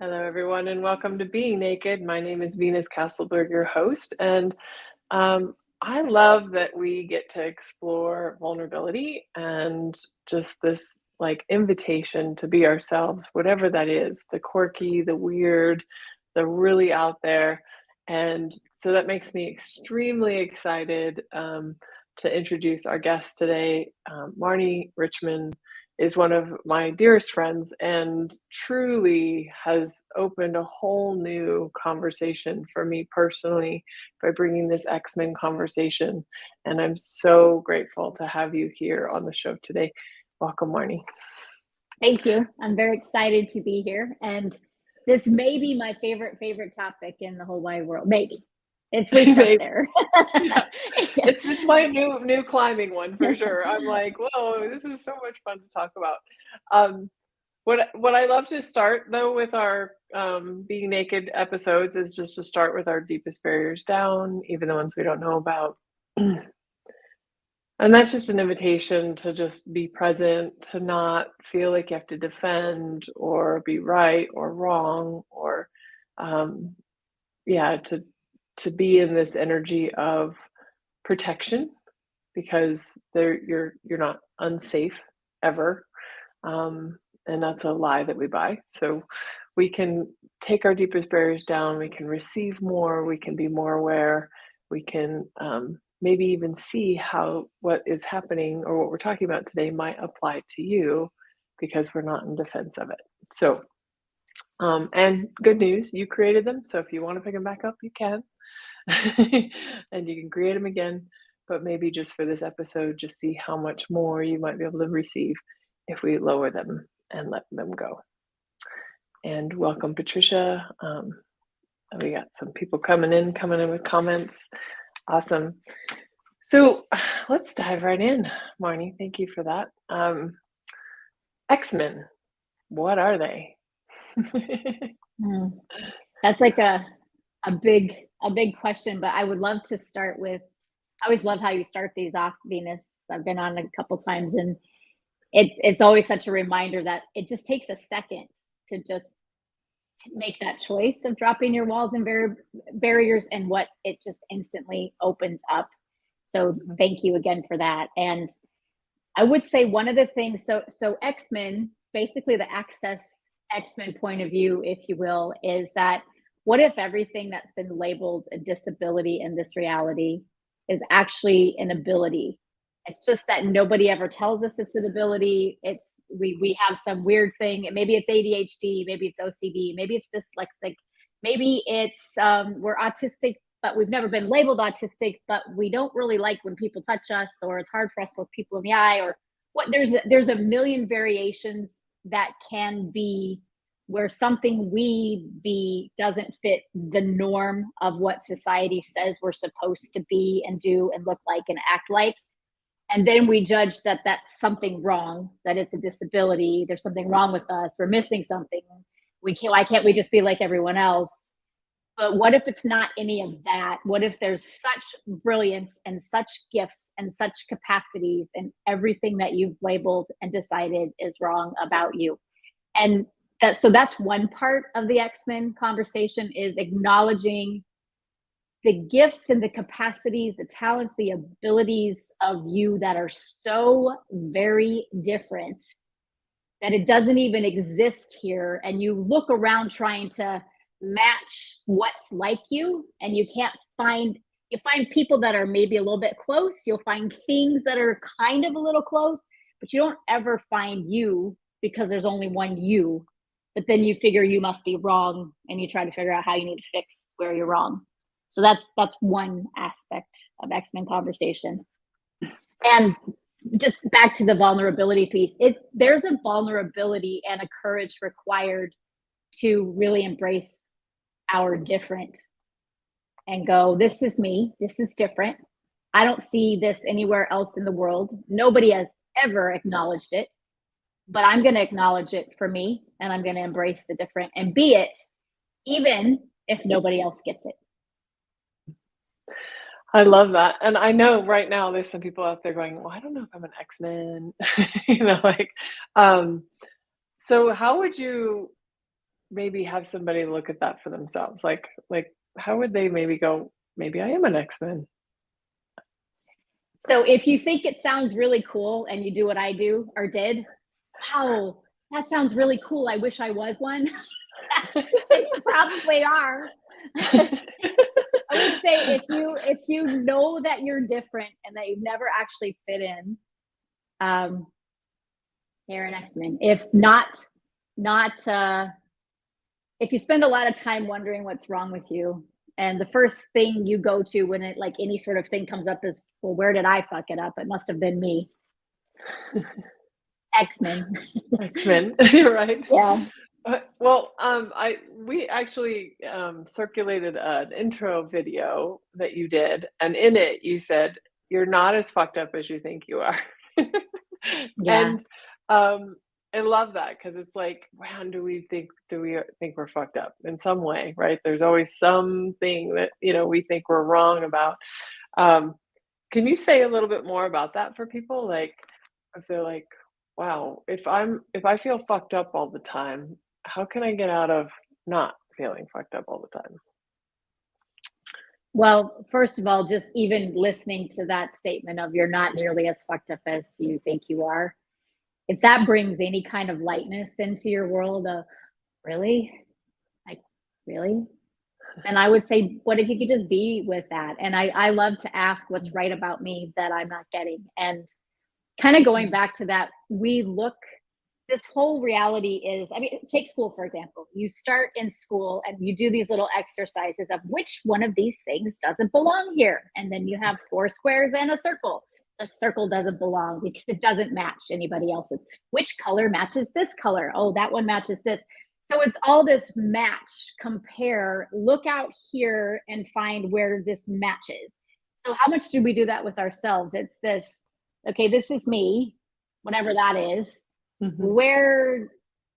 Hello, everyone, and welcome to Being Naked. My name is Venus Castleberg, your host, and I love that we get to explore vulnerability and just this like invitation to be ourselves, whatever that is, the quirky, the weird, the really out there. And so that makes me extremely excited to introduce our guest today. Marnie Richmond is one of my dearest friends and truly has opened a whole new conversation for me personally by bringing this X-Men conversation. And I'm so grateful to have you here on the show today. Welcome, Marnie. Thank you. I'm very excited to be here. And this may be my favorite topic in the whole wide world. Maybe. It's at least up there. Yeah. It's my new climbing one for sure. I'm like, whoa, this is so much fun to talk about. What I love to start though with our Being Naked episodes is just to start with our deepest barriers down, even the ones we don't know about. And that's just an invitation to just be present, to not feel like you have to defend or be right or wrong, or to be in this energy of protection, because you're not unsafe ever. And that's a lie that we buy. So we can take our deepest barriers down, we can receive more, we can be more aware, we can maybe even see how what is happening or what we're talking about today might apply to you, because we're not in defense of it. So and good news, you created them, so if you want to pick them back up, you can. And you can create them again, but maybe just for this episode, just see how much more you might be able to receive if we lower them and let them go. And welcome, Patricia. We got some people coming in with comments. Awesome. So let's dive right in, Marnie. Thank you for that. X-Men, what are they? That's like a big question, but I would love to start with, I always love how you start these off, Venus. I've been on a couple times, and it's always such a reminder that it just takes a second to just make that choice of dropping your walls and barriers, and what it just instantly opens up. So thank you again for that. And I would say one of the things, so X-Men, basically the access X-Men point of view, if you will, is that what if everything that's been labeled a disability in this reality is actually an ability? It's just that nobody ever tells us it's an ability. It's we have some weird thing. Maybe it's ADHD, maybe it's OCD, maybe it's dyslexic, maybe it's we're autistic, but we've never been labeled autistic, but we don't really like when people touch us, or it's hard for us to look people in the eye, or what. There's a million variations that can be where something we be doesn't fit the norm of what society says we're supposed to be and do and look like and act like. And then we judge that that's something wrong, that it's a disability, there's something wrong with us, we're missing something. Why can't we just be like everyone else? But what if it's not any of that? What if there's such brilliance and such gifts and such capacities, and everything that you've labeled and decided is wrong about you? And that's one part of the X-Men conversation, is acknowledging the gifts and the capacities, the talents, the abilities of you that are so very different that it doesn't even exist here. And you look around trying to match what's like you, and you find people that are maybe a little bit close. You'll find things that are kind of a little close, but you don't ever find you, because there's only one you. But then you figure you must be wrong, and you try to figure out how you need to fix where you're wrong. So that's one aspect of X-Men conversation. And just back to the vulnerability piece, there's a vulnerability and a courage required to really embrace our different and go, this is me, this is different. I don't see this anywhere else in the world. Nobody has ever acknowledged it, but I'm going to acknowledge it for me, and I'm going to embrace the different and be it, even if nobody else gets it. I love that. And I know right now there's some people out there going, well, I don't know if I'm an X-Men, so how would you maybe have somebody look at that for themselves? Like how would they maybe go, maybe I am an X-Men? So if you think it sounds really cool and you do what I do or did, wow, that sounds really cool. I wish I was one. You probably are. I would say if you know that you're different and that you've never actually fit in, um, you're an X-Men. If not if you spend a lot of time wondering what's wrong with you, and the first thing you go to when it like any sort of thing comes up is, well, where did I fuck it up? It must have been me. X-Men. X-Men, right? Yeah. Well, I we actually circulated an intro video that you did, and in it you said you're not as fucked up as you think you are, Yeah. and I love that because it's like, man, do we think we're fucked up in some way, right? There's always something that we think we're wrong about. Um, can you say a little bit more about that for people? Like, if they're like, wow, if I feel fucked up all the time, how can I get out of not feeling fucked up all the time? Well, first of all, just even listening to that statement of you're not nearly as fucked up as you think you are, if that brings any kind of lightness into your world of really, like, really, and I would say, what if you could just be with that? And I love to ask what's right about me that I'm not getting. And kind of going Mm, back to that, we look, this whole reality is, I mean, take school, for example. You start in school and you do these little exercises of which one of these things doesn't belong here. And then you have four squares and a circle. The circle doesn't belong because it doesn't match anybody else's. Which color matches this color? Oh, that one matches this. So it's all this match, compare, look out here and find where this matches. So how much do we do that with ourselves? It's this, okay, this is me, whatever that is. mhm. Where,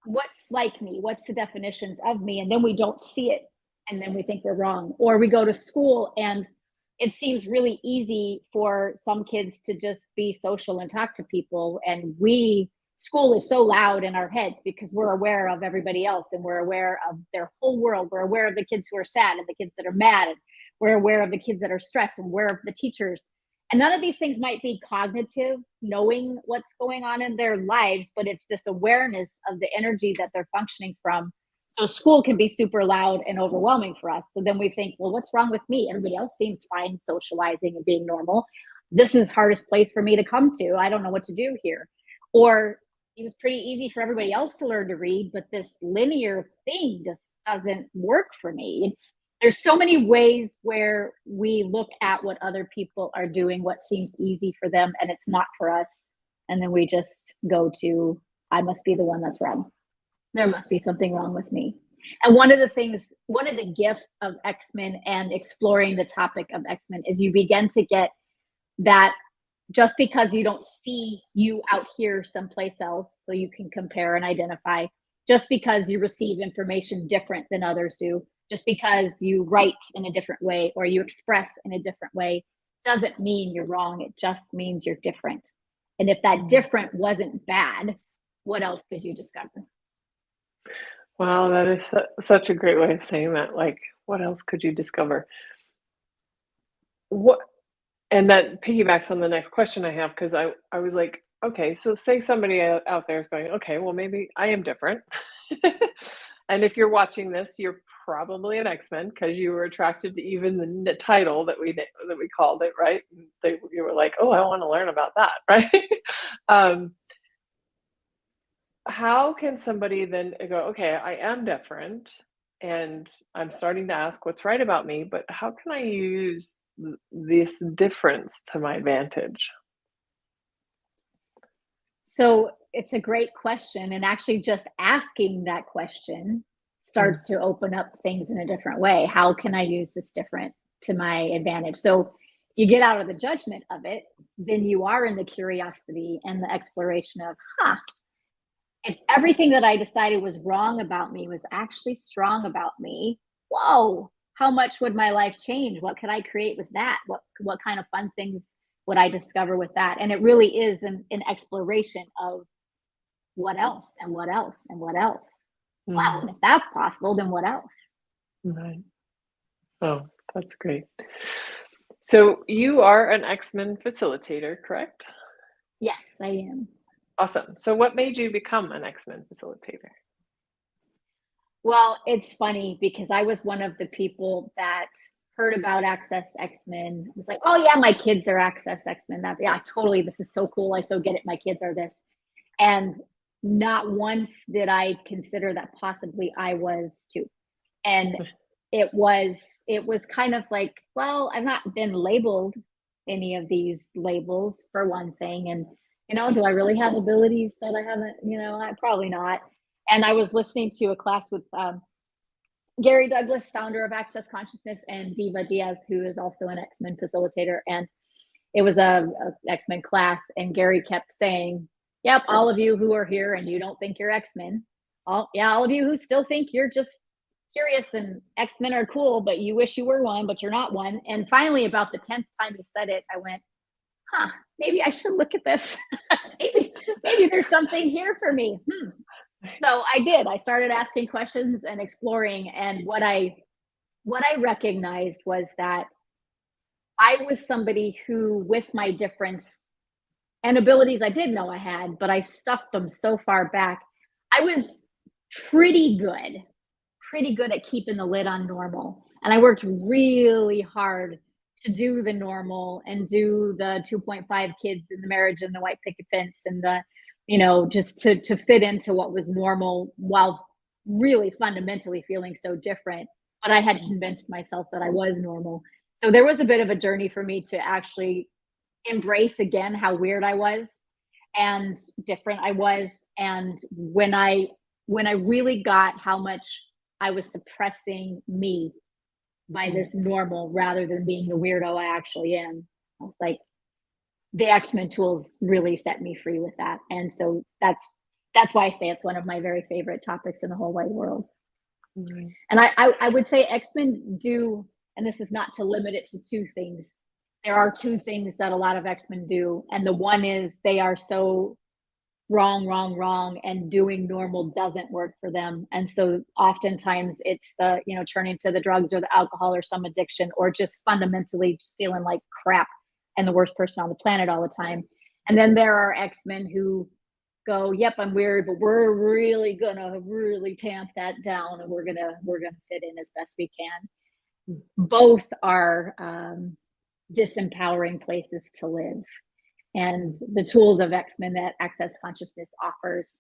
what's like me? What's the definitions of me? And then we don't see it. And then we think we're wrong. Or we go to school and it seems really easy for some kids to just be social and talk to people. And school is so loud in our heads because we're aware of everybody else and we're aware of their whole world. We're aware of the kids who are sad and the kids that are mad. And we're aware of the kids that are stressed and aware of the teachers. And none of these things might be cognitive, knowing what's going on in their lives, but it's this awareness of the energy that they're functioning from. So school can be super loud and overwhelming for us. So then we think, well, what's wrong with me? Everybody else seems fine socializing and being normal. This is the hardest place for me to come to. I don't know what to do here. Or it was pretty easy for everybody else to learn to read, but this linear thing just doesn't work for me. There's so many ways where we look at what other people are doing, what seems easy for them, and it's not for us. And then we just go to, I must be the one that's wrong. There must be something wrong with me. And one of the things, one of the gifts of X-Men and exploring the topic of X-Men is you begin to get that just because you don't see you out here someplace else, so you can compare and identify, just because you receive information different than others do, just because you write in a different way or you express in a different way, doesn't mean you're wrong. It just means you're different. And if that Mm. different wasn't bad, what else could you discover? Wow, that is such a great way of saying that. Like, what else could you discover? What And that piggybacks on the next question I have because I was like, okay, so say somebody out there is going, okay, well maybe I am different, and if you're watching this, you're probably an X-Men because you were attracted to even the title that we called it, right? You were like, oh, I want to learn about that, right? um, how can somebody then go, okay, I am different, and I'm starting to ask what's right about me, but how can I use this difference to my advantage? So it's a great question. And actually, just asking that question Mm, starts to open up things in a different way. How can I use this different to my advantage? So you get out of the judgment of it, then you are in the curiosity and the exploration of, huh, if everything that I decided was wrong about me was actually strong about me, whoa, how much would my life change? What could I create with that? What kind of fun things would I discover with that? And it really is an exploration of what else and what else and what else. wow, Mm, and if that's possible, then what else? right. Oh, that's great. So you are an X-Men facilitator, correct? Yes, I am. Awesome. So what made you become an X-Men facilitator? Well, it's funny because I was one of the people that heard about Access X-Men. Was like, oh yeah, my kids are Access X-Men. That yeah, totally. This is so cool. I so get it. My kids are this. And not once did I consider that possibly I was too. And it was kind of like, well, I've not been labeled any of these labels for one thing. And do I really have abilities that I haven't, I probably not. And I was listening to a class with Gary Douglas, founder of Access Consciousness, and Diva Diaz, who is also an X-Men facilitator. And it was a X-Men class, and Gary kept saying, yep, all of you who are here and you don't think you're X-Men, all of you who still think you're just curious and X-Men are cool, but you wish you were one, but you're not one. And finally, about the 10th time he said it, I went, huh, maybe I should look at this. maybe there's something here for me. So I did. I started asking questions and exploring, and what I recognized was that I was somebody who, with my difference and abilities I did know I had, but I stuffed them so far back. I was pretty good, pretty good at keeping the lid on normal. And I worked really hard to do the normal and do the 2.5 kids in the marriage and the white picket fence and just to fit into what was normal while really fundamentally feeling so different. But I had convinced myself that I was normal. So there was a bit of a journey for me to actually embrace again how weird I was and different I was. And when I really got how much I was suppressing me by this normal rather than being the weirdo I actually am, I was like, the X-Men tools really set me free with that. And so that's why I say it's one of my very favorite topics in the whole wide world. Right. And I would say X-Men do, and this is not to limit it to two things. There are two things that a lot of X-Men do. And the one is they are so wrong, wrong, wrong, and doing normal doesn't work for them. And so oftentimes it's the, turning to the drugs or the alcohol or some addiction or just fundamentally just feeling like crap and the worst person on the planet all the time. And then there are X-Men who go, yep, I'm weird, but we're really gonna really tamp that down and we're gonna fit in as best we can. Both are disempowering places to live. And the tools of X-Men that Access Consciousness offers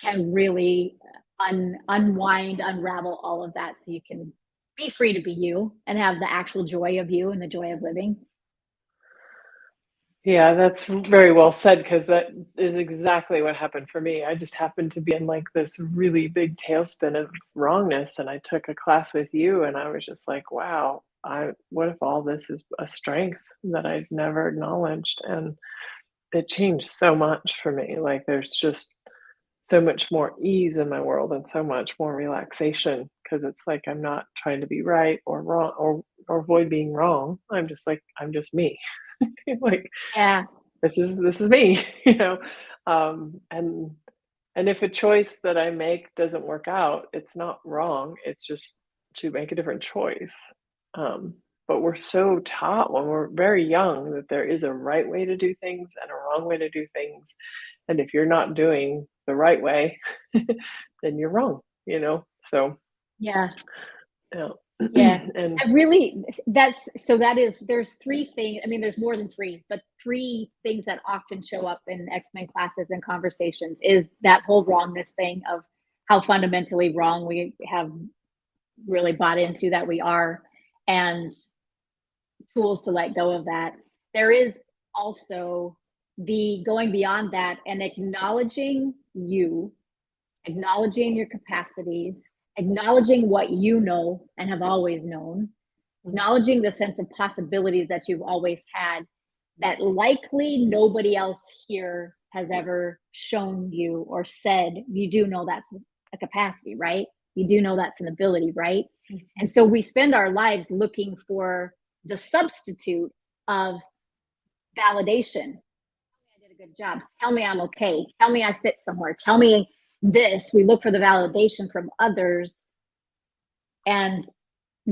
can really unwind, unravel all of that so you can be free to be you and have the actual joy of you and the joy of living. Yeah, that's very well said because that is exactly what happened for me. I just happened to be in like this really big tailspin of wrongness, and I took a class with you, and I was just like, "Wow, I what if all this is a strength that I'd never acknowledged?" And it changed so much for me. Like, there's just so much more ease in my world and so much more relaxation because it's like I'm not trying to be right or wrong or avoid being wrong. I'm just like I'm just me. Like Yeah. this is me, and if a choice that I make doesn't work out, it's not wrong. It's just to make a different choice. Um, but we're so taught when we're very young that there is a right way to do things and a wrong way to do things. And if you're not doing the right way, then you're wrong, So, Yeah. yeah. Yeah. And There's three things. I mean, there's more than three, but three things that often show up in X-Men classes and conversations is that whole wrongness thing of how fundamentally wrong we have really bought into that we are, and tools to let go of that. There is also the going beyond that and acknowledging you, acknowledging your capacities, acknowledging what you know and have always known, acknowledging the sense of possibilities that you've always had that likely nobody else here has ever shown you or said. You do know that's a capacity, right? You do know that's an ability, right? And so we spend our lives looking for the substitute of validation. I did a good job. Tell me I'm okay. Tell me I fit somewhere. Tell me this, we look for the validation from others, and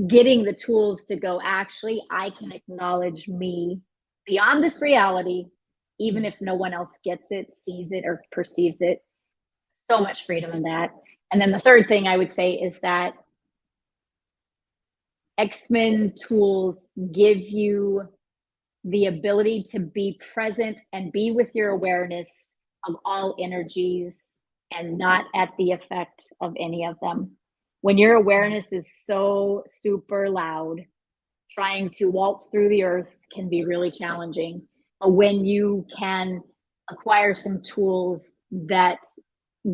getting the tools to go, actually, I can acknowledge me beyond this reality, even if no one else gets it, sees it, or perceives it. So much freedom in that. And then the third thing I would say is that Xmen tools give you the ability to be present and be with your awareness of all energies and not at the effect of any of them. When your awareness is so super loud, trying to waltz through the earth can be really challenging. But when you can acquire some tools that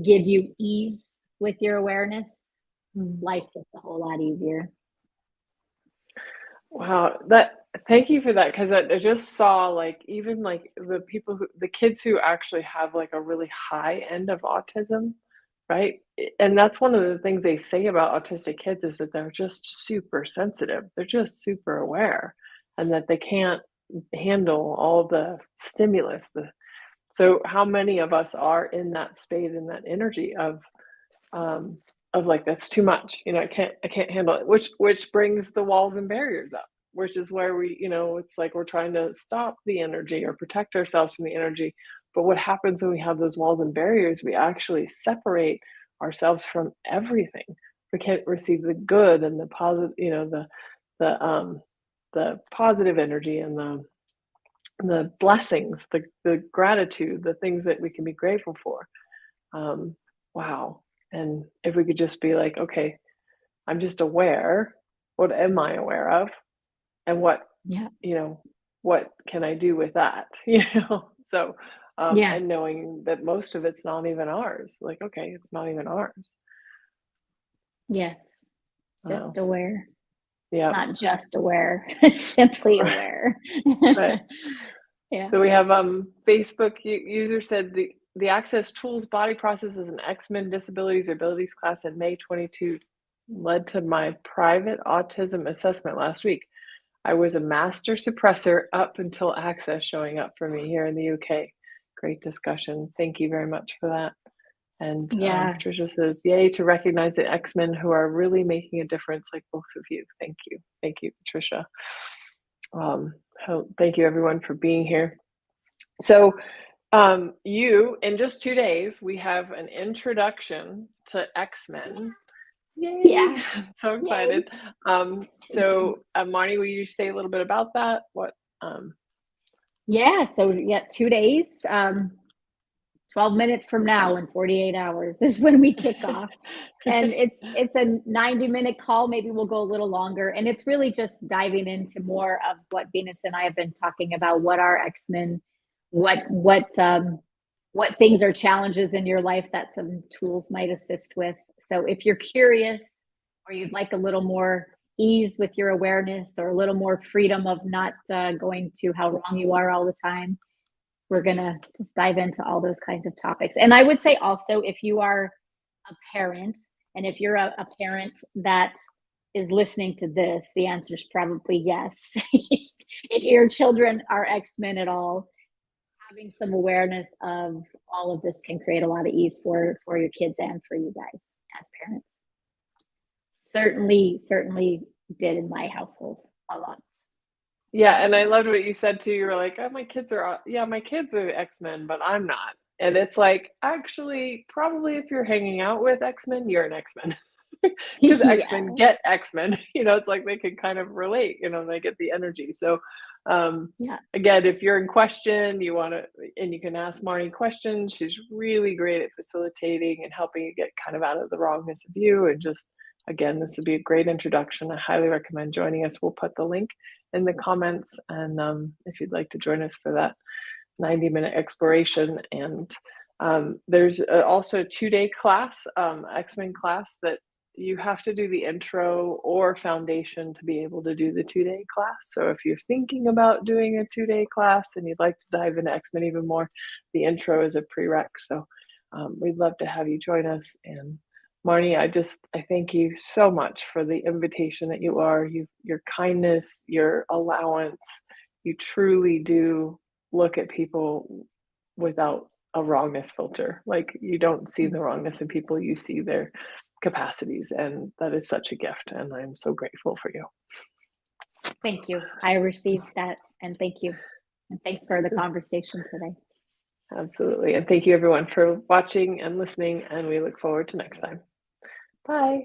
give you ease with your awareness, life gets a whole lot easier. Wow, that thank you for that, because I just saw, like, even, like, the kids who actually have, like, a really high end of autism, right? And that's one of the things they say about autistic kids is that they're just super sensitive. They're just super aware, and that they can't handle all the stimulus. So how many of us are in that space, in that energy um, of like, that's too much, I can't handle it, which brings the walls and barriers up, which is where it's like we're trying to stop the energy or protect ourselves from the energy. But what happens when we have those walls and barriers? We actually separate ourselves from everything. We can't receive the good and the positive, the the positive energy and the blessings, the gratitude, the things that we can be grateful for. um, wow. And if we could just be like, okay, I'm just aware. What am I aware of? And Yeah. you know, what can I do with that? So, Yeah. and knowing that most of it's not even ours. Like, okay, it's not even ours. Yes. Just Wow. aware. Yeah. Not just aware, simply Right. aware. Right. Yeah. So we have Facebook user said the Access Tools Body Process is an Xmen Disabilities or Abilities class in May 22 led to my private autism assessment last week. I was a master suppressor up until Access showing up for me here in the UK. Great discussion. Thank you very much for that. And Yeah. Patricia says, yay to recognize the Xmen who are really making a difference, like both of you. Thank you. Thank you, Patricia. Thank you, everyone, for being here. So, you in just 2 days, we have an introduction to Xmen. Yay! Yeah. So Yay. excited. Marnie, will you say a little bit about that? Um, Yeah. So yeah, 2 days. 12 minutes from now in 48 hours is when we kick off. And it's a 90-minute call. Maybe we'll go a little longer. And it's really just diving into more of what Venus and I have been talking about. What are Xmen? What things are challenges in your life that some tools might assist with. So if you're curious or you'd like a little more ease with your awareness or a little more freedom of not going to how wrong you are all the time, we're going to just dive into all those kinds of topics. And I would say also, if you are a parent, and if you're a parent that is listening to this, the answer is probably yes. If your children are Xmen at all, having some awareness of all of this can create a lot of ease for your kids and for you guys as parents. Certainly did in my household a lot. yeah, and I loved what you said too. You were like, "Oh, my kids are Xmen, but I'm not." And it's like, actually, probably if you're hanging out with Xmen, you're an Xmen. Because Yeah. Xmen get Xmen. It's like they can kind of relate. They get the energy. So, Yeah. again, if you're in question, and you can ask Marnie questions. She's really great at facilitating and helping you get kind of out of the wrongness of you. And just, again, this would be a great introduction. I highly recommend joining us. We'll put the link in the comments, and if you'd like to join us for that 90-minute exploration. And there's also a 2-day class, Xmen class, that you have to do the intro or foundation to be able to do the 2-day class. So if you're thinking about doing a 2-day class and you'd like to dive into Xmen even more, the intro is a prereq. So we'd love to have you join us. And Marnie, I thank you so much for the invitation that you are, your kindness, your allowance. You truly do look at people without a wrongness filter. Like, you don't see the wrongness in people, you see their capacities, and that is such a gift, and I'm so grateful for you. Thank you. I received that, and thank you. And thanks for the conversation today. Absolutely. And thank you everyone for watching and listening, and we look forward to next time. Bye.